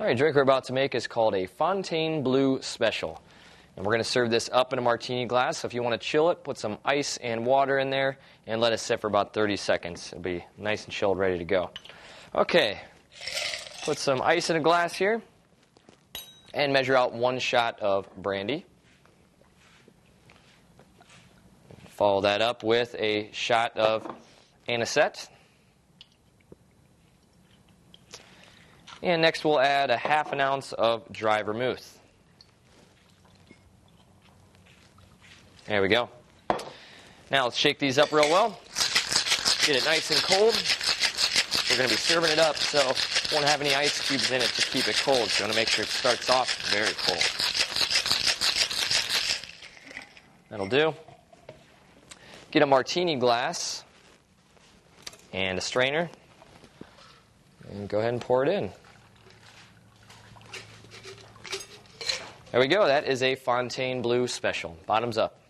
All right, drink we're about to make is called a Fontainebleau Special. And we're going to serve this up in a martini glass. So if you want to chill it, put some ice and water in there and let it sit for about 30 seconds. It'll be nice and chilled, ready to go. Okay, put some ice in a glass here and measure out 1 shot of brandy. Follow that up with a shot of anisette. And next we'll add a 1/2 ounce of dry vermouth. There we go. Now let's shake these up real well. Get it nice and cold. We're going to be serving it up, so won't have any ice cubes in it to keep it cold. So you want to make sure it starts off very cold. That'll do. Get a martini glass and a strainer, and go ahead and pour it in. There we go. That is a Fontainebleau Special. Bottoms up.